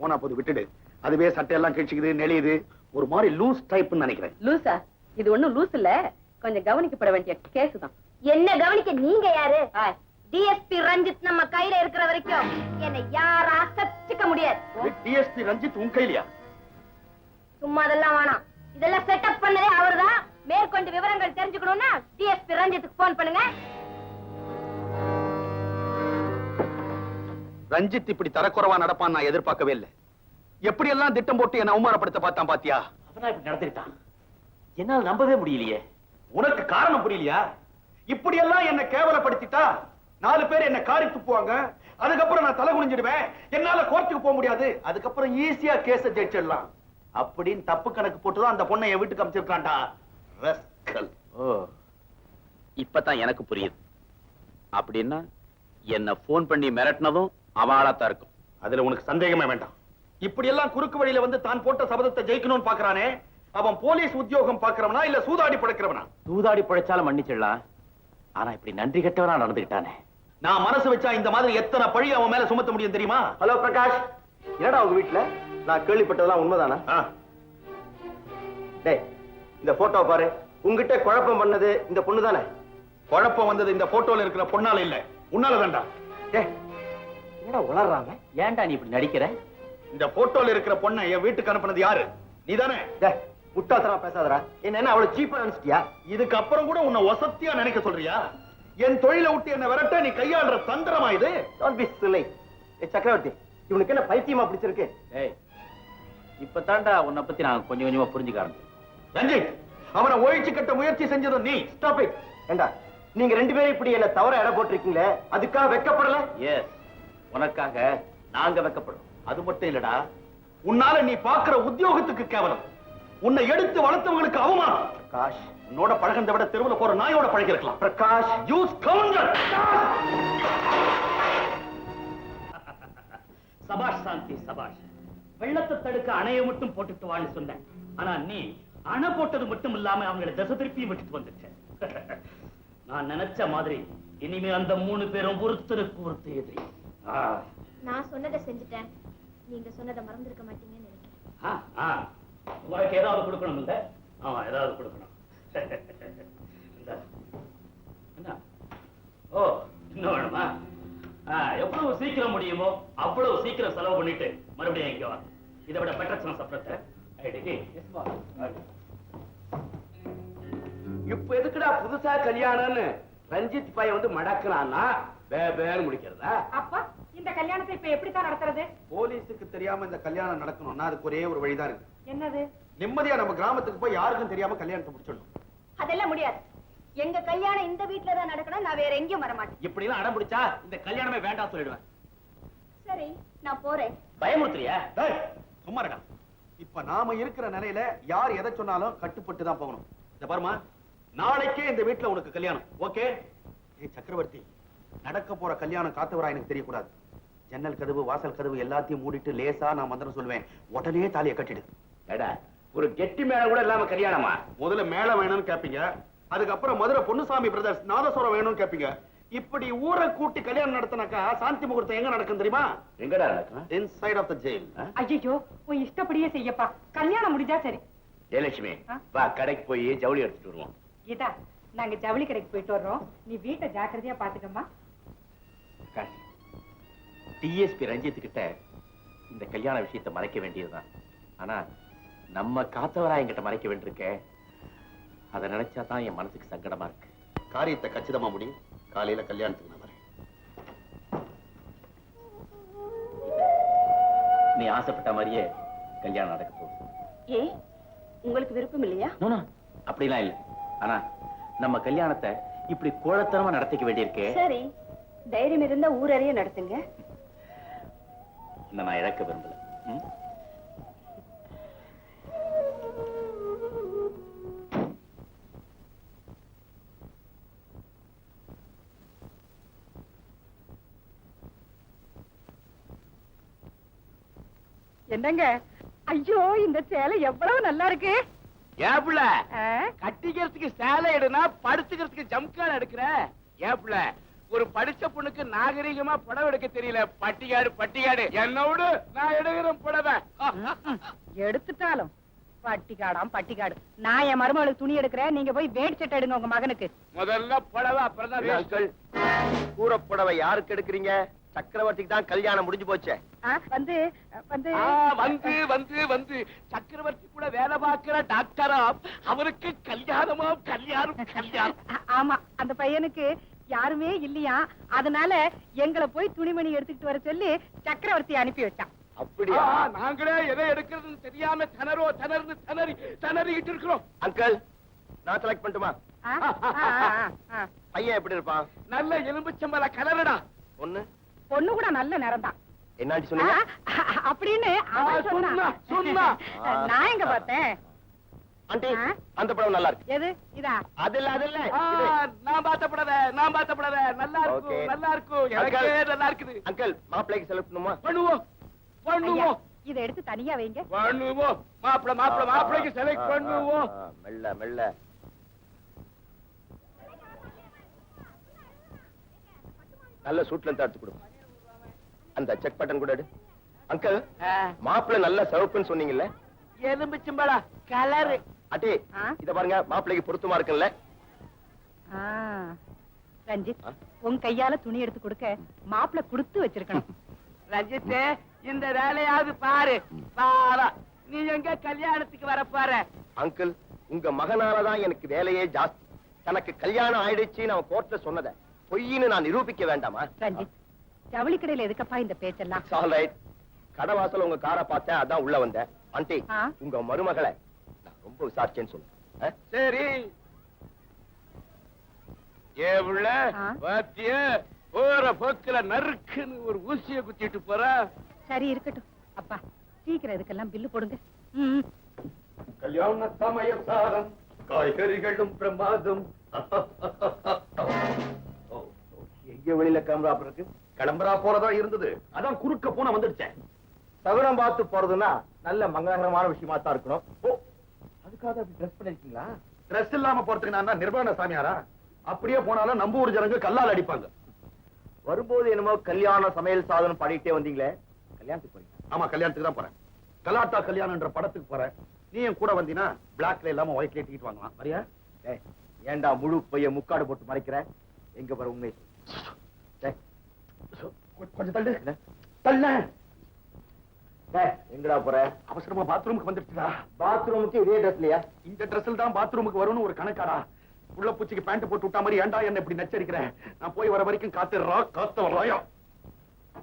போனா போது விட்டுடு. அதுவே சட்டையெல்லாம் கிழிச்சுக்குது, நெளியுது, ஒரு மாதிரி லூஸ் டைப்னு நினைக்கிறேன். லூசா? இது ஒண்ணும் லூஸ் இல்ல, கொஞ்சம் கவனிக்கப்பட வேண்டிய கேஸ் தான். என்ன கவனிக்க நீங்க யாரு? டிஎஸ்பி ரஞ்சித் நம்ம கையில இருக்கிற வரைக்கும் என்னை யாரும் அசைச்சுக்க முடியாது. டிஎஸ்பி ரஞ்சித் உன் கையிலயா? சும்மா அதெல்லாம் வேணாம். இதெல்லாம் செட்டப் பண்ணதே அவர்தான். மேற்கொண்டு விவரங்கள் தெரிஞ்சுக்கணும்னா டிஎஸ்பி ரஞ்சித்துக்கு போன் பண்ணுங்க. ரஞ்சித் இப்படி தரக்குறைவா நடப்பான் நான் எதிர்பார்க்கவே இல்லை. எப்படி எல்லாம் திட்டம் போட்டு என்ன அவமானப்படுத்த பார்த்தான் பாத்தியா? அவனா இப்படி நடந்துட்டான், என்னால நம்பவே முடியலையே. உனக்கு காரணம் புரியலையா? இப்படி எல்லாம் என்ன கேவலப்படுத்திட்டா 4 பேர் என்ன காரி துப்புவாங்க. அதுக்கப்புறம் நான் தலை குனிஞ்சிடுவேன். என்னால கோர்ட்டுக்கு போக முடியாது. அதுக்கப்புறம் ஈஸியா கேஸ ஜெயிச்சிடலாம் அப்படின்னு தப்பு கணக்கு போட்டுதான் அந்த பொண்ணை என் வீட்டுக்கு அமைச்சிருக்கான்டா. ஓ, இப்பதான் எனக்கு புரியுது. அப்படின்னா என்ன போன் பண்ணி மிரட்டினதும் அவளாத்தான் இருக்கும். அதுல உனக்கு சந்தேகமே வேண்டாம். இப்படி எல்லாம் குறுக்கு வழியில வந்து தான் போட்ட சபதத்தை ஜெயிக்கணும்னு பாக்குறானே, அவன் போலீஸ் உத்தியோகம் பாக்குறவனா இல்ல சூதாடி படைக்கிறவனா? சூதாடி படைச்சாலும் மன்னிச்சிடலாம், ஆனா இப்படி நன்றி கெட்டவனா நடந்துகிட்டானே. நான் மனசு வச்சா இந்த மாதிரி எத்தனை பழி அவன் மேல சுமத்த முடியும் தெரியுமா? ஹலோ பிரகாஷ், என்னடா உங்க வீட்டுல? நான் கேள்விப்பட்டதெல்லாம் உண்மைதானா? டேய், இந்த போட்டோ பாரு. உங்ககிட்ட குழப்பம் பண்ணது இந்த பொண்ணு தானே? குழப்பம் வந்தது இந்த போட்டோல இருக்கிற பொண்ணால இல்ல, உன்னால தான்டா. என்னடா உளறாம? ஏன்டா நீ இப்படி நடிக்கிற? இந்த போட்டோல இருக்கிற பொண்ணை என் வீட்டுக்கு அனுப்புனது யாரு? நீதானே? முட்டாத்தரா பேசாதடா. என்ன அவ்வளவு சீப்பா நினைச்சிட்டியா? இதுக்கு அப்புறம் கூட உன்னை வசத்தியா நினைக்க சொல்றியா? என் தொழிலை விட்டு என்ன விரட்ட நீ கையாளுற தந்திரமா இது? Don't be silly. சக்கரவர்த்தி, இவனுக்கு என்ன பைத்தியமா பிடிச்சிருக்கு? ஏய், இப்பதான்டா உன்னை பத்தி நான் கொஞ்சம் கொஞ்சமா புரிஞ்சுக்க ஆரம்பிச்சேன். ரஞ்சித், அவனை ஒழிச்சு கட்ட முயற்சி செஞ்சதும் நீ. Stop it. ஏண்டா, நீங்க 2 பேரும் இப்படி என்ன தவற எடை போட்டிருக்கீங்களே, அதுக்காக வெக்கப்படல? எஸ், உனக்காக நாங்க வெக்கப்படும். அது மட்டும் இல்லடா, உன்னால நீ பாக்குற உத்தியோகத்துக்கு கேவலம், உன்னை எடுத்து வளர்த்தவங்களுக்கு அவமானம். பிரகாஷ், உன்னோட பழகத்தை விட தெருவுல போற நாயோட பழகி இருக்கலாம். பிரகாஷ், யூ ஸ்கவுண்டர்! சபாஷ் சாந்தி, சபாஷ். வெள்ளத்தை தடுக்க அணையை மட்டும் போட்டுட்டு வான்னு சொன்னேன். ஆனா நீ அணை போட்டது மட்டும் இல்லாம அவங்களை திசை திருப்பியும் விட்டுட்டு வந்துட்டேன். நான் நினைச்ச மாதிரி இனிமே அந்த 3 பேரும் ஒருத்தருக்கு ஒருத்தர் எதிரி. நான் சொன்னதை செஞ்சுட்டேன். நீங்க சொன்னதை மறந்துருக்க மாட்டீங்கன்னு நினைக்கிறேன். உனக்கு ஏதாவது கொடுக்கணும் இல்ல? ஆமா, ஏதாவது கொடுக்கணும். என்ன? ஓ, இன்னும் வேணுமா? எவ்வளவு சீக்கிரம் முடியுமோ அவ்வளவு சீக்கிரம் செலவு பண்ணிட்டு மறுபடியும் இங்க வா. இதை விட பெட்டர் சப்ரத்தை. இப்ப எதுக்குடா புதுசா கல்யாணம்னு ரஞ்சித் பையன் வந்து மடக்குறான்னா வேன்னு முடிக்கிறதா? அப்பா, இந்த கல்யாணத்தை இப்ப எப்படித்தான் நடத்துறது? போலீஸுக்கு தெரியாம இந்த கல்யாணம் நடக்கணும்னா அதுக்கு ஒரே ஒரு வழிதான் இருக்கு. என்னது? நிம்மதியா நம்ம கிராமத்துக்கு போய் யாருக்கும் தெரியாம கல்யாணத்தை முடிச்சிடணும். அதெல்லாம் முடியாது. எங்க கல்யாணம் இந்த வீட்டுல தான் நடக்கணும். நான் வேற எங்கேயும் வர மாட்டேன். இப்படி எல்லாம் அடம் பிடிச்சா இந்த கல்யாணமே வேண்டாம் சொல்லிடுவேன். சரி, நான் போறேன். பயமுறுத்துறியா? சும்மா இருக்கா? இப்ப நாம இருக்கிற நிலையில யார் எதை சொன்னாலும் கட்டுப்பட்டு தான் போகணும். இந்த பாருமா, நாளைக்கே இந்த வீட்டுல உனக்கு கல்யாணம். ஓகே? ஏய் சக்கரவர்த்தி, நடக்க போற கல்யாணம் காத்தவரா எனக்கு தெரியக்கூடாது. ஜன்னல் கதவு, வாசல் கதவு எல்லாத்தையும் மூடிட்டு லேசா நான் மந்திரம் சொல்லுவேன், உடனே தாலியை கட்டிடு. ஒரு கெட்டி மேல கூட இல்லாம கல்யாணமா? முதல்ல மேல வேணும்னு கேப்பீங்க, அதுக்கப்புறம் மதுரை பொன்னுசாமி பிரதர்ஸ் நாதஸ்வரம் வேணும்னு கேப்பீங்க. இப்படி ஊரை கூட்டி கல்யாணம் நடத்தினாக்கா சாந்தி முகூர்த்தம் எங்க நடக்கும் தெரியுமா? எங்கடா நடக்கும்? Inside of the jail. ஐயோ, உன் இஷ்டப்படியே செய்யப்பா. கல்யாணம் முடிஞ்சா சரி. ஜெயலட்சுமி, வா கடைக்கு போய் ஜவுளி எடுத்துட்டு வருவோம். கீதா, நாங்க ஜவுளி கடைக்கு போயிட்டு வர்றோம். நீ வீட்டை ஜாக்கிரதையா பாத்துக்கம்மா. டிஎஸ்பி ரஞ்சித் கிட்ட இந்த கல்யாண விஷயத்தை மறைக்க வேண்டியதுதான். ஆனா நம்ம காத்தவரா என்கிட்ட மறைக்க வேண்டியிருக்க. அதை நினைச்சா தான் என் மனசுக்கு சங்கடமா இருக்கு. காரியத்தை கச்சிதமா முடியும். காலையில கல்யாணத்துக்கு நான் வரேன். நீ ஆசைப்பட்ட மாதிரியே கல்யாணம் நடக்க போகுது. ஏ, உங்களுக்கு விருப்பம் இல்லையா? அப்படிலாம் இல்ல. ஆனா நம்ம கல்யாணத்தை இப்படி கோழத்தனமா நடத்திக்க வேண்டியிருக்கே. சரி, தைரியம் இருந்தா ஊரறிய நடத்துங்க. நான் இழக்க விரும்பல. என்னங்க? ஐயோ, இந்த சேலை எவ்வளவு நல்லா இருக்கு. ஏப்புல கட்டிக்கிறதுக்கு சேலை எடுனா படுத்துக்கிறதுக்கு ஜம்கான் எடுக்கிற. ஏப்புல ஒரு படிச்ச பொண்ணுக்கு நாகரிகமா புடவை எடுக்க தெரியல. பட்டிகாடு பட்டிகாடு என்னோடு நான் எடுக்கிறேன் புடவை. எடுத்துட்டாலும் பட்டிக்காடாம் பட்டிக்காடு. நான் என் மருமகளுக்கு துணி எடுக்கிறேன், நீங்க போய் வேட் சட்டை எடுங்க உங்க மகனுக்கு. முதல்ல புடவை அப்புறம் தான் அங்கிள், கூறப்புடவை யாருக்கு எடுக்கிறீங்க? சக்கரவர்த்திக்கு தான் கல்யாணம் முடிஞ்சு போச்சே. வந்து வந்து வந்து வந்து வந்து சக்கரவர்த்தி கூட வேலை பார்க்கிற டாக்டரா, அவருக்கு கல்யாணமா கல்யாணம் கல்யாணம். ஆமா, அந்த பையனுக்கு யாருமே இல்லையா, அதனால எங்களை போய் துணிமணி எடுத்துக்கிட்டு வர சொல்லி சக்கரவர்த்தி அனுப்பி வச்சான். அப்படியா? நாங்களே எதை எடுக்கிறதுன்னு தெரியாம திணறிக்கிட்டு இருக்கிறோம். அங்கிள், நான் செலக்ட் பண்ணட்டுமா? ஆ, ஆ, ஆ, ஆ. பையன் எப்படி இருப்பான்? நல்ல எலும்புச்சம்பள கலருடா. பொண்ணு பொண்ணு கூட நல்ல நிறம் தான் என்னாடி சொன்னீங்க? அப்படின்னு அவன் சொன்னான். சொன்னா. நான் எங்க பார்த்தேன்? ஆண்டி, அந்த படம் நல்லா இருக்கு. எது இதா? அதுல நான் பார்த்த புடவை நல்லா Okay. இருக்கும் நல்லா இருக்கும். எனக்கே நல்லா இருக்குது. அங்கிள், மாப்பிள்ளைக்கு செலக்ட் பண்ணுமா? பண்ணுவோம் ஐயா, பண்ணுவோம் இதை எடுத்து தனியா வைங்க. பண்ணுவோம். மாப்பிளைக்கு செலக்ட் பண்ணுவோம். மெல்ல மெல்ல. நல்ல சூட்ல இருந்து எடுத்து கொடுங்க. அந்த செக் பட்டன் கூட எடு. அங்கிள், மாப்பிள்ளை நல்ல சிவப்புன்னு சொன்னீங்கல்ல? எலும்புச்சம்பள கலரு. அட்டே, இத பாருங்க, மாப்பிள்ளைக்கு பொருத்தமா இருக்குல்ல? ஆ, ரஞ்சித், உன் கையால துணி எடுத்து கொடுக்க மாப்பிள்ளை கொடுத்து வச்சிருக்கணும். ரஞ்சித், இந்த வேலையாவது பாரு. பாரா, நீ எங்க கல்யாணத்துக்கு வர பாரு. அங்கிள், உங்க மகனாலதான் எனக்கு வேலையே ஜாஸ்தி. தனக்கு கல்யாணம் ஆயிடுச்சு நான் கோர்ட்ல சொன்னத பொய்ன்னு நான் நிரூபிக்க வேண்டாமா? ரஞ்சித், ஜவுளி கடையில எதுக்கப்பா இந்த பேச்செல்லாம்? சால்ரைட். கடவாசல உங்க காரை பார்த்தேன், அதான் உள்ள வந்தேன். ஆண்டி, உங்க மருமகளை நான் ரொம்ப விசாரிச்சேன்னு சொல்லுங்க. சரி. ஏ உள்ள பாத்திய போற போக்குல நறுக்குன்னு ஒரு ஊசிய குத்திட்டு போற. சரி, இருக்கட்டும். அப்பா, சீக்கிரம் இதுக்கெல்லாம் பில்லு போடுங்க. கல்யாண சமய சாரம், காய்கறிகளும் பிரமாதம். எங்க வெளியில கிளம்புறா இருக்கு? கிளம்புறா போறதா இருந்தது, அதான் குறுக்க போன வந்துடுச்சேன். சகுனம் பார்த்து போறதுன்னா நல்ல மங்களகரமான விஷயமா தான் இருக்கணும். ஓ, அதுக்காக அப்படி ட்ரெஸ் பண்ணிருக்கீங்களா? ட்ரெஸ் இல்லாம போறதுக்கு நான் என்ன நிர்வாண சாமியாரா? அப்படியே போனாலும் நம்ம ஊர் ஜனங்க கல்லால் அடிப்பாங்க. வரும்போது என்னமோ கல்யாண சமையல் சாதனம் பாடிட்டே வந்தீங்களே, கல்யாணத்துக்கு போறீங்க? ஆமா, கல்யாணத்துக்கு தான் போறேன். கலாட்டா கல்யாணம்ன்ற படத்துக்கு போறேன். நீ என் கூட வந்தீனா பிளாக்ல இல்லாம ஒயிட்ல டிக்கெட் வாங்கலாம். வரியா? ஏண்டா முழு பைய முக்காடு போட்டு மறைக்கிற? எங்க வர உண்மை? கொஞ்சம் தள்ளு தள்ள. எங்கடா போற? அவசரமா பாத்ரூமுக்கு வந்துடுச்சுடா. பாத்ரூமுக்கு இதே ட்ரெஸ்லயா? இந்த ட்ரெஸ்ல தான் பாத்ரூமுக்கு வரும்னு ஒரு கணக்காடா. உள்ள பூச்சிக்கு பேண்ட் போட்டு விட்டா மாதிரி ஏன்டா என்ன இப்படி நச்சரிக்கிறேன்? நான் போய் வர வரைக்கும் காத்துறா, காத்து வர்றாயா?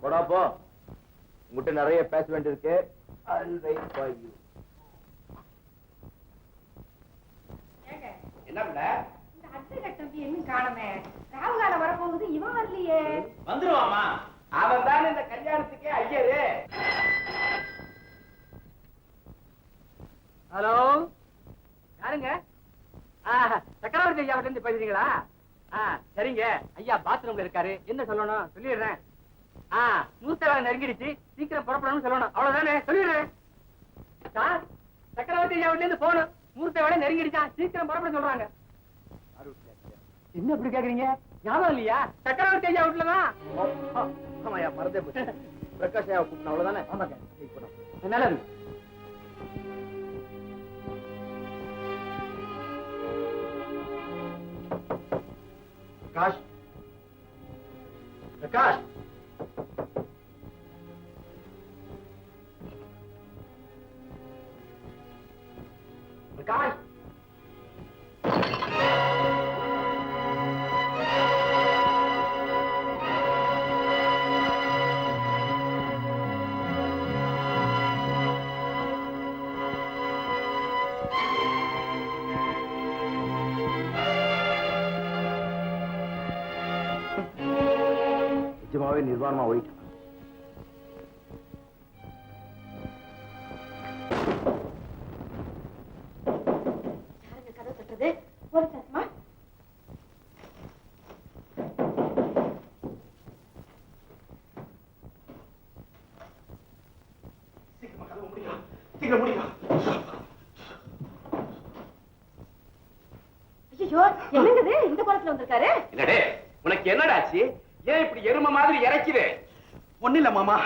போடா போ, உங்ககிட்ட நிறைய பேச வேண்டியிருக்கு. I'll wait for you. என்ன இந்த அத்தை தம்பி இன்னும் காணமே. ராவுகால வரப்போகுது, இவன் வரலையே. வந்துருவாமா? அவன் தான் இந்த கல்யாணத்துக்கே ஐயரு. ஹலோ, யாருங்க? சக்கரவர்த்தி ஐயா இருந்து பேசுறீங்களா? சரிங்க, ஐயா பாத்ரூம்ல இருக்காரு. என்ன சொல்லணும் சொல்லிடுறேன். மூத்த வேலை நெருங்கிடுச்சு, சீக்கிரம் புறப்படணும்னு சொல்லணும். அவ்வளவுதானே, சொல்லிடுறேன். சார், சக்கரவர்த்தி ஐயா இருந்து போகணும். மூத்த வேலை நெருங்கிடுச்சா, சீக்கிரம் புறப்பட சொல்றாங்க. என்ன இப்படி கேக்குறீங்க? ஞாபகம் இல்லையா? சக்கரவர்த்தி ஐயா வீட்டுலதான். ஆமாயா, மறந்தே போச்சு. பிரகாஷ் ஐயா கூப்பிட்டு அவ்வளவுதானே? ஆமாங்க. நல்லது. பிரகாஷ், பிரகாஷ், பிரகாஷ். நிஜமாவே நிர்வாணமா ஓடிட்டான். யாருங்க கதை தட்டுறது? போலீஸ் ஆத்மா? சீக்கிரம் முடியா. ஐயோ, என்னங்குது இந்த கோலத்துல வந்திருக்காரு? என்னடே, உனக்கு என்னடாச்சு? ஏன் இப்படி எருமை மாதிரி இறைக்குது? ஒண்ணு இல்ல மாமா,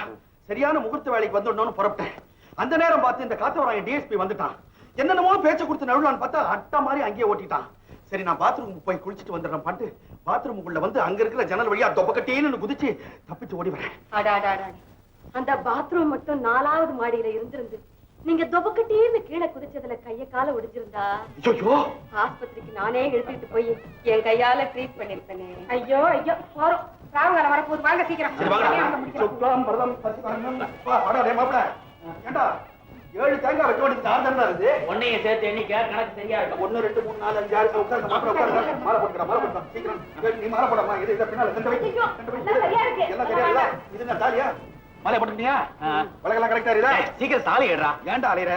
சரியான முகூர்த்த வேலைக்கு வந்துடணும்னு புறப்பட்டேன். அந்த நேரம் பார்த்து இந்த காத்தவராயன் டிஎஸ்பி வந்துட்டான். என்னென்னமோ பேச்ச கொடுத்து நடுவுலான்னு பார்த்தா அட்டா மாதிரி அங்கேயே ஓட்டிட்டான். சரி நான் பாத்ரூமுக்கு போய் குளிச்சுட்டு வந்துடுறேன் பாட்டு பாத்ரூமுக்குள்ள வந்து அங்க இருக்கிற ஜன்னல் வழியா தொப்பக்கட்டேன்னு குதிச்சு தப்பிச்சு ஓடி வரேன். அந்த பாத்ரூம் மட்டும் 4வது மாடியில இருந்திருந்து நீங்க தொபக்கட்டேன்னு கீழே குதிச்சதுல கைய கால ஒடிஞ்சிருந்தா ஐயோ, ஆஸ்பத்திரிக்கு நானே எடுத்துட்டு போய் என் கையால ட்ரீட் பண்ணிருப்பேனே. ஐயோ ஐயோ போறோம், ராவுகாலம் வரப்போது, வாங்க சீக்கிரம். சரி வாங்க. சுக்லாம் பரதம் சசிகாரம். வா வாடா டேய் மாப்ள. ஏண்டா 7 தேங்காய் வெட்ட வேண்டியது 6 தானே இருக்குது. ஒன்னையும் சேர்த்து எண்ணிக்க கணக்கு சரியா இருக்கும். 1 2 3 4 5 6 உட்கார்ந்து மாப்ள உட்கார்ந்து மாலை போட்டுடா சீக்கிரம். நீ மாலை போடமா, இது பின்னால சென்று வை. எல்லாம் சரியா இருக்கு. எல்லாம் சரியா இல்ல? இது என்ன தாலியா? மாலை போட்டுட்டியா? வழக்கெல்லாம் கரெக்டா இருக்கா? சீக்கிரம் தாலி ஏடுறா. ஏன்டா அலையற?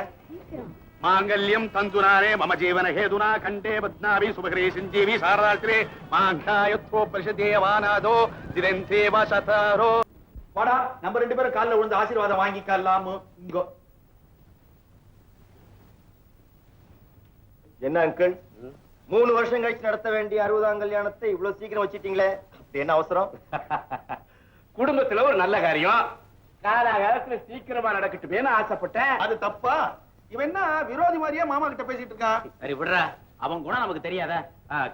மாங்கல்யம் தந்துனாரே மம ஜீவன ஹேதுனா கண்டே பத்னாவி சுபகிரே சிஞ்சீவி சாரதாத்ரே மாங்காயத்வோ பரிஷதேவானாதோ திரந்தேவ சதரோ. வாடா, நம்ம 2 பேரும் கால்ல விழுந்து ஆசீர்வாதம் வாங்கிக்கலாம். இங்கோ. என்ன அங்கிள், 3 வருஷம் கழிச்சு நடத்த வேண்டிய 60ஆம் கல்யாணத்தை இவ்வளவு சீக்கிரம் வச்சிட்டீங்களே, என்ன அவசரம்? குடும்பத்துல ஒரு நல்ல காரியம் காலகாலத்துல சீக்கிரமா நடக்கட்டுமேனு ஆசைப்பட்டேன். அது தப்பா? இவன் என்ன விரோதி மாதிரியே மாமா கிட்ட பேசிட்டு இருக்கான்? சரி விடுறா, அவன் குணம் நமக்கு தெரியாத.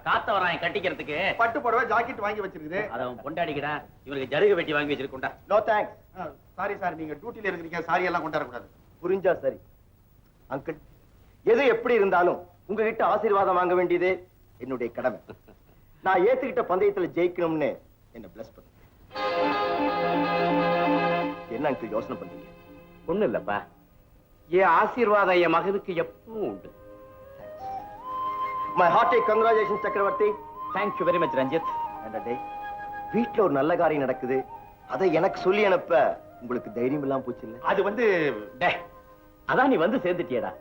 காத்தவராயன் கட்டிக்கிறதுக்கு பட்டு புடவை ஜாக்கெட் வாங்கி வச்சிருக்குது. அதை அவன் பொண்டாடிக்கிறான். இவனுக்கு ஜருகு வெட்டி வாங்கி வச்சிருக்கா. No thanks. சாரி சார், நீங்க டியூட்டில இருக்கிறீங்க, சாரி எல்லாம் கொண்டாட கூடாது. புரிஞ்சா சரி. அங்கிள், எது எப்படி இருந்தாலும் உங்ககிட்ட ஆசீர்வாதம் வாங்க வேண்டியது என்னுடைய கடமை. நான் ஏத்துக்கிட்ட பந்தயத்துல ஜெயிக்கணும்னு என்ன பிளஸ் பண்ணு. என்ன அங்கிள் யோசனை பண்றீங்க? ஒண்ணு இல்லப்பா, என் ஆசீர்வாதம் என் மகனுக்கு எப்பவும் உண்டு. My hearty congratulations Chakravarthy. Thank you very much Ranjith. வீட்டுல ஒரு நல்ல காரியம் நடக்குது, அதை எனக்கு சொல்லி அனுப்ப உங்களுக்கு தைரியம் இல்லாம போச்சு இல்ல? அது வந்து அதான் நீ வந்து சேர்ந்துட்டியடா.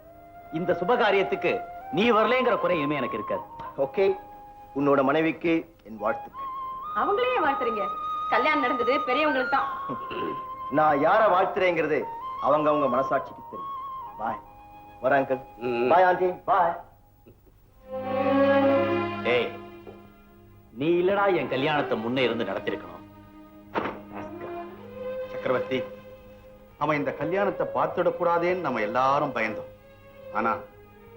இந்த சுபகாரியத்துக்கு நீ வரலேங்கிற குறை இனிமே எனக்கு இருக்காது. ஓகே, உன்னோட மனைவிக்கு என் வாழ்த்துக்கள். அவங்களே வாழ்த்துறீங்க, கல்யாணம் நடந்தது பெரியவங்களுக்கு தான். நான் யார வாழ்த்துறேங்கிறது அவங்க மனசாட்சிக்கு தெரியும். பாய். வர அங்கிள். Bye aunty. பாய். டேய், நீ இல்லடா என் கல்யாணத்தை முன்னே இருந்து நடத்திருக்கணும். சக்கரவர்த்தி, அவன் இந்த கல்யாணத்தை பார்த்துடக்கூடாதேன்னு நம்ம எல்லாரும் பயந்தோம். ஆனா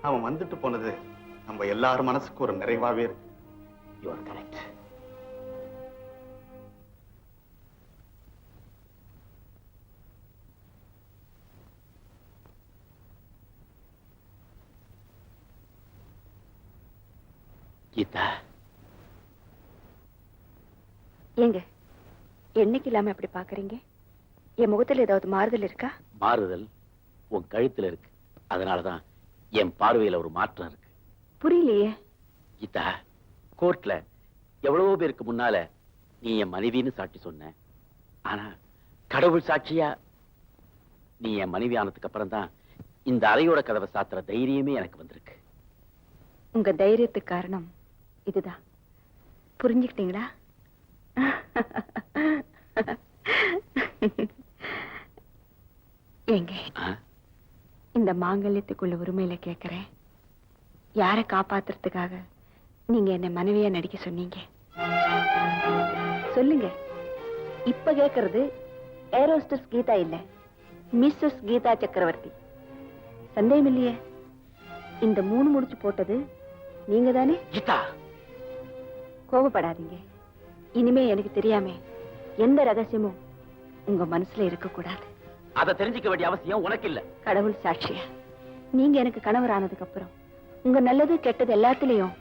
அவன் வந்துட்டு போனது நம்ம எல்லாரும் மனசுக்கு ஒரு நிறைவாவே இருக்கு. You are correct. கீதா, ஏங்க என்னைக்கு இல்லாம எப்படி பாக்குறீங்க? என் முகத்துல ஏதாவது மாறுதல் இருக்கா? மாறுதல் உன் கழுத்துல இருக்கு. அதனாலதான் என் பார்வையில ஒரு மாற்றம் இருக்கு. புரியலையே. கீதா, கோர்ட்ல எவ்வளவோ பேருக்கு முன்னால நீ என் மனைவின்னு சாட்சி சொன்ன. ஆனா கடவுள் சாட்சியா நீ என் மனைவி ஆனதுக்கு அப்புறம் தான் இந்த அறையோட கதவை சாத்துற தைரியமே எனக்கு வந்திருக்கு. உங்க தைரியத்துக்கு காரணம் இதுதான். புரிஞ்சுக்கிட்டீங்களா? ஏங்க, இந்த மாங்கல்யத்துக்குள்ள உரிமையில கேக்குறேன், யாரை காப்பாத்துறதுக்காக நீங்க என்ன மனைவியா நடிக்க சொன்னீங்க? சொல்லுங்க. இப்ப கேக்குறது ஏரோஸ்டஸ் கீதா இல்ல, மிஸ்ஸஸ் கீதா சக்கரவர்த்தி. சந்தேகம் இல்லையே, இந்த 3 முடிச்சு போட்டது நீங்க தானே? கீதா, கோபப்படாதீங்க. இனிமே எனக்கு தெரியாம எந்த ரகசியமும் உங்க மனசுல இருக்க கூடாது. அதை தெரிஞ்சுக்க வேண்டிய அவசியம் உனக்கு இல்ல. கடவுள் சாட்சியா, நீங்க எனக்கு கணவர் ஆனதுக்கு அப்புறம் உங்க நல்லது கெட்டது எல்லாத்துலயும்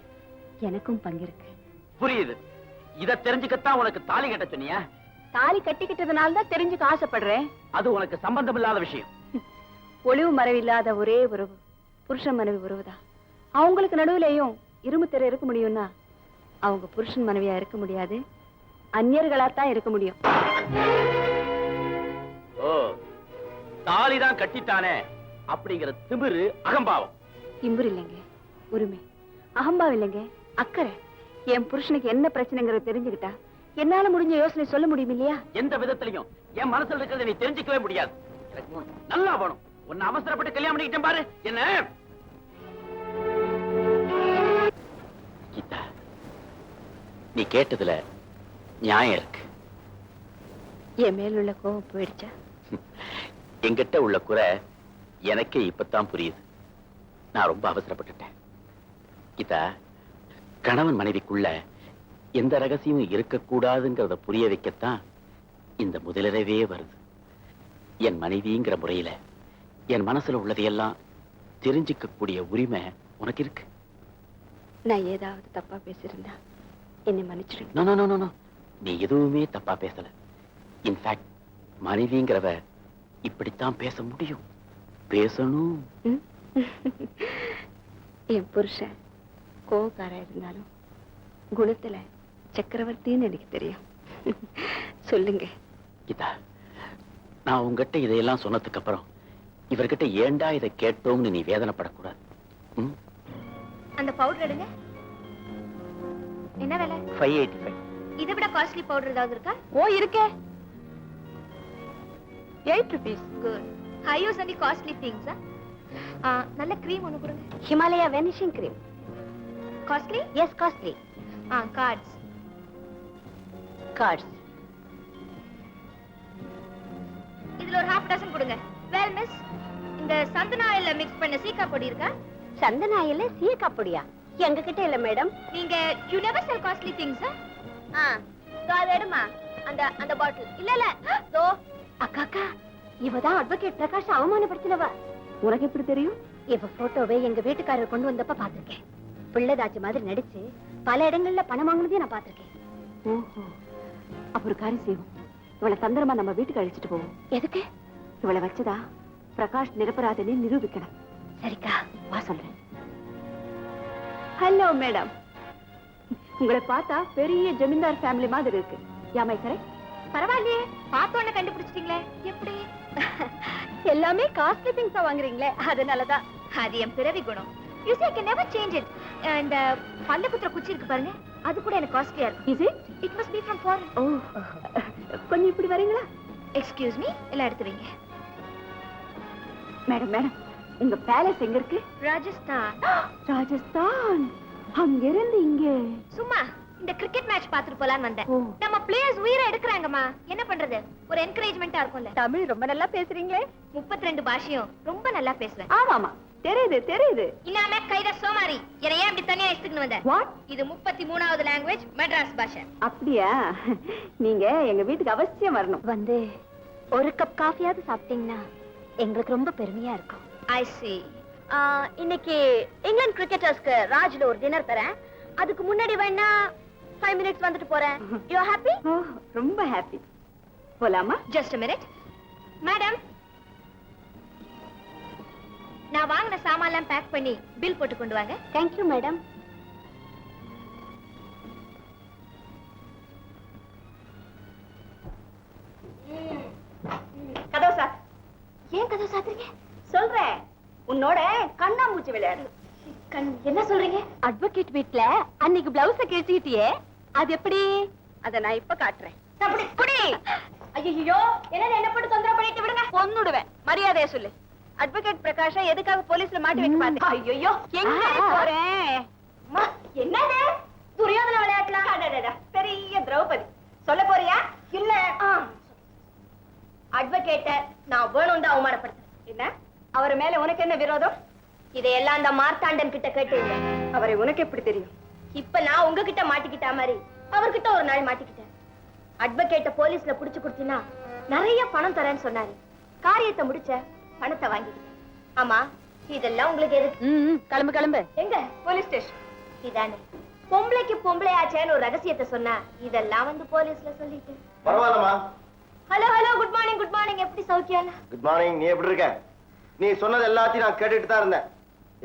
எனக்கும் பங்கு இருக்கு. புரியுது. இத தெரிஞ்சுக்கத்தான் உனக்கு தாலி கட்ட சொன்னியா? தாலி கட்டிக்கிட்டதுனால தான் தெரிஞ்சுக்க ஆசைப்படுறேன். அது உனக்கு சம்பந்தம் இல்லாத விஷயம். ஒளிவு மறைவு இல்லாத ஒரே உறவு புருஷன் மனைவி உறவுதான். அவங்களுக்கு நடுவுலயும் இரும்பு திரை இருக்க முடியும்னா அவங்க புருஷன் மனைவியா இருக்க முடியாது, அந்நியர்களாத்தான் இருக்க முடியும். ஓ, தாலிதான் கட்டிட்டானே அப்படிங்கிற திமிரு அகம்பாவம். திமிரு இல்லைங்க, உரிமை. அகம்பாவம் இல்லைங்க, அக்கறை. என் புருஷனுக்கு என்ன பிரச்சனைங்கிறத தெரிஞ்சுக்கிட்டா என்னால முடிஞ்ச யோசனை சொல்ல முடியும் இல்லையா? எந்த விதத்திலையும் என் மனசுல இருக்கிறத நீ தெரிஞ்சுக்கவே முடியாது. நல்லா வேணும். உன்னை அவசரப்பட்டு கல்யாணம் பண்ணிக்கிட்டேன் பாரு என்ன. கீதா, நீ கேட்டதுல நியாயம் இருக்கு. என் மேல் உள்ள கோவம் போயிடுச்சா? என்கிட்ட உள்ள குறை எனக்கே இப்பதான் புரியுது. நான் ரொம்ப அவசரப்பட்டுட்டேன். கீதா, கணவன் மனைவிக்குள்ள எந்த ரகசியமும் இருக்கக்கூடாதுங்கிறத புரிய வைக்கத்தான் இந்த முதலிரவே வருது. என் மனைவிங்கிற முறையில என் மனசுல உள்ளதையெல்லாம் தெரிஞ்சுக்க கூடிய உரிமை உனக்கு இருக்கு. நான் ஏதாவது தப்பா பேசியிருந்தா என்னை மன்னிச்சிடுங்க. நோ நோ நோ நோ, நீ எதுவுமே தப்பா பேசல. இன்ஃபேக்ட் மனைவிங்கிறவ இப்படித்தான் பேச முடியும், பேசணும். ம்? என் புருஷன் கோவக்காரா இருந்தாலும் குணத்துல சக்கரவர்த்தின்னு எனக்கு தெரியும். சொல்லுங்க. கீதா, நான் உங்ககிட்ட இதையெல்லாம் சொன்னதுக்கு அப்புறம் இவர்கிட்ட ஏண்டா இதை கேட்டோம்னு நீ வேதனைப்படக்கூடாது. ம்? அந்த பவுடர் எடுங்க. என்ன விலை? 585. இதை விட காஸ்ட்லி பவுடர் ஏதாவது இருக்கா? ஓ, இருக்கே. 8 rupees. Good. I use only costly things. நல்ல க்ரீம் ஒன்னு கொடுங்க. Himalaya vanishing cream. Costly? Yes, costly. Cards. Cards. இதுல ஒரு half dozen கொடுங்க. வெல் மிஸ், இந்த சந்தன ஆயில்ல மிக்ஸ் பண்ண சீக்கா பொடி இருக்கா? சந்தன ஆயில்ல சீயக்கா பொடியா? எங்க கிட்ட இல்ல மேடம். நீங்க you never sell costly things. அது எடுமா. அந்த பாட்டில். இல்ல தோ. அக்கா அக்கா, இவதான் அட்வொகேட் பிரகாஷ் அவமானப்படுத்தினவ. உனக்கு எப்படி தெரியும்? இவ போட்டோவை எங்க வீட்டுக்காரர் கொண்டு வந்தப்ப பாத்திருக்கேன். பிள்ளைதாச்சு மாதிரி நடிச்சு பல இடங்கள்ல பணம் வாங்கினதையும் நான் பாத்திருக்கேன். ஓஹோ, அப்ப ஒரு காரியம் செய்வோம். இவளை தந்திரமா நம்ம வீட்டுக்கு அழிச்சிட்டு போவோம். எதுக்கு? இவளை வச்சுதா பிரகாஷ் நிரபராதனை நிரூபிக்கணும். சரிக்கா, வா சொல்றேன். ஹலோ மேடம், உங்களை பார்த்தா பெரிய ஜமீன்தார் ஃபேமிலி மாதிரி இருக்கு. யாமை கரெக்ட்? பரவாயில்லையே, பார்த்தோன்னு கண்டுபிடிச்சிட்டீங்களே. எப்படி? எல்லாமே காஸ்ட்லி திங்ஸா வாங்குறீங்களே, அதனாலதான். அது என் பிறவி குணம். You see, I can never change it. இந்த பல்ல குத்துற குச்சி இருக்கு பாருங்க, அது கூட எனக்கு காஸ்ட்லியா இருக்கு. Is it? It must be from foreign. ஓ, கொஞ்சம் இப்படி வரீங்களா? Excuse me, எல்லாம் எடுத்து வைங்க. மேடம் மேடம், உங்க பேலஸ் எங்க இருக்கு? ராஜஸ்தான். ராஜஸ்தான். அங்கிருந்து இங்க சும்மா இந்த கிரிக்கெட் மேட்ச் பாத்துட்டு போலான்னு வந்தேன். ஓ. நம்ம பிளேயர்ஸ் உயிரை எடுக்கறாங்கம்மா, என்ன பண்றது? ஒரு என்கரேஜ்மெண்டா இருக்கும்ல. தமிழ் ரொம்ப நல்லா பேசுறீங்களே. 32 பாஷையும் ரொம்ப நல்லா பேசுவேன். ஆமாமா, தெரியுது தெரியுது. இன்னாமே கைத சோமாரி, என்னை ஏன் இப்படி தனியா இழுத்துக்கிட்டு வந்த? வாட்? இது 33வது லாங்குவேஜ், மெட்ராஸ் பாஷை. அப்படியா? நீங்க எங்க வீட்டுக்கு அவசியம் வரணும். வந்து ஒரு கப் காஃபியாவது சாப்பிட்டீங்கன்னா எங்களுக்கு ரொம்ப பெருமையா இருக்கும். I see. இன்னைக்கு இங்கிலாந்து கிரிக்கெட்டர்ஸ்க்கு ராஜ்ல ஒரு டின்னர் தரேன். அதுக்கு முன்னாடி வேணா 5 minutes வந்துட்டு போறேன். You are happy? ஓ, ரொம்ப ஹாப்பி. போலாமா? Just a minute. மேடம், நான் வாங்கின சாமான்லாம் பேக் பண்ணி பில் போட்டு கொண்டு வாங்க. Thank you madam. கதவு சார். ஏன் கதவு சாத்துறீங்க? சொல்றேன், உன்னோட கண்ணாமூச்சி விளையாடு. என்ன சொல்றீங்க? அட்வொகேட் வீட்ல அன்னைக்கு பிளவுஸ கிழிச்சிட்டியே, அது எப்படி? அத நான் இப்ப காட்டுறேன். அப்படி குடி. ஐயோ, என்ன போட்டு தொந்தரவு பண்ணிட்டு விடுங்க. கொன்னுடுவேன். மரியாதையா சொல்லு. அட்வொகேட் பிரகாஷ எதுக்காக போலீஸ்ல மாட்டி வைக்க பார்த்தேன்? ஐயோ, எங்க போறேன்? அம்மா, என்னது? துரியோதன விளையாட்டுலாம். பெரிய திரௌபதி. சொல்ல போறியா? இல்ல. அட்வொகேட்ட நான் வேணும் தான் அவமானப்படுத்துறேன். என்ன? அவர் மேல உனக்கு என்ன விரோதம்? இதையெல்லாம் அந்த மார்த்தாண்டன் கிட்ட கேட்டீங்க. அவரை உனக்கு எப்படி தெரியும்? இப்ப நான் உங்ககிட்ட மாட்டிக்கிட்டா மாதிரி அவர்கிட்ட ஒரு நாள் மாட்டிக்கிட்டேன். அட்வொகேட்ட போலீஸ்ல புடிச்சு கொடுத்தீங்கன்னா நிறைய பணம் தரேன்னு சொன்னாரு. காரியத்தை முடிச்ச, பணத்தை வாங்கிக்கிட்டேன். ஆமா, இதெல்லாம் உங்களுக்கு எதுக்கு? கிளம்பு கிளம்பு. எங்க? Police station. இதானே பொம்பளைக்கு பொம்பளை ஆச்சேன்னு ஒரு ரகசியத்தை சொன்னா இதெல்லாம் வந்து போலீஸ்ல சொல்லிட்டு. பரவாயில்லம்மா. Hello hello, good morning good morning. எப்படி சௌக்கியம்? Good morning. நீ எப்படி இருக்க? நீ சொன்னது எல்லாத்தையும் நான் கேட்டுட்டு தான் இருந்தேன்.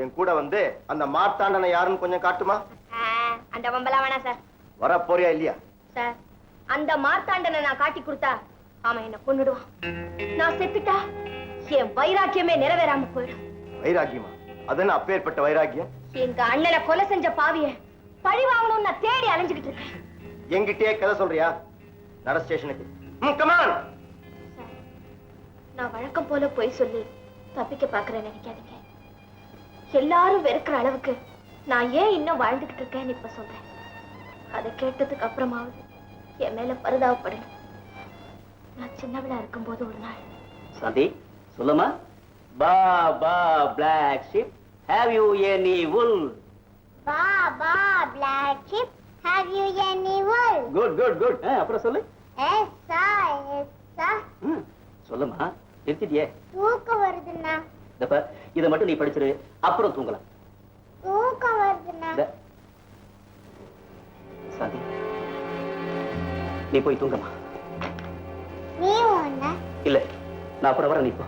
என் கூட வந்து அந்த மார்த்தாண்டனை யாருன்னு கொஞ்சம் காட்டுமா? அந்த வம்பலாம் வேணாம் சார். வர போறியா இல்லையா? சார், அந்த மார்த்தாண்டனை நான் காட்டி கொடுத்தா அவன் என்ன கொன்னுடுவான். நான் செத்துட்டா என் வைராக்கியமே நிறைவேறாம போயிடும். வைராக்கியமா? அது என்ன அப்பேற்பட்ட வைராக்கியம்? எங்க அண்ணனை கொலை செஞ்ச பாவிய பழி வாங்கணும்னு நான் தேடி அலைஞ்சுகிட்டு இருக்கேன். என்கிட்டயே கதை சொல்றியா? நட ஸ்டேஷனுக்கு. கமான். நான் வழக்கம் போல போய் சொல்லி தப்பிக்க பாக்குறேன்னு நினைக்காதீங்க. எல்லாரும் வெறுக்கிற அளவுக்கு நான் ஏன் இன்னும் வாழ்ந்துகிட்டு இருக்கேன்னு இப்ப சொல்றேன். அதை கேட்டதுக்கு அப்புறமாவது என் மேல பரிதாபப்படணும். நான் சின்னவளா இருக்கும்போது ஒரு நாள். சாந்தி சொல்லுமா. Baa baa black sheep have you any wool? Baa baa black sheep, have you any wool? Good good good. அப்புறம் சொல்லு. Yes sir. சொல்லுமா. நிறுத்திட்டியே. தூக்கம் வருதுண்ணா. இதப்ப இதை மட்டும் நீ படிச்சிரு, அப்புறம் தூங்கலாம். தூக்கம் வருதுண்ணா. சாந்தி நீ போய் தூங்கமா. நீ ஒண்ணு. இல்ல நான் அப்புறம் வரேன், நீ போ.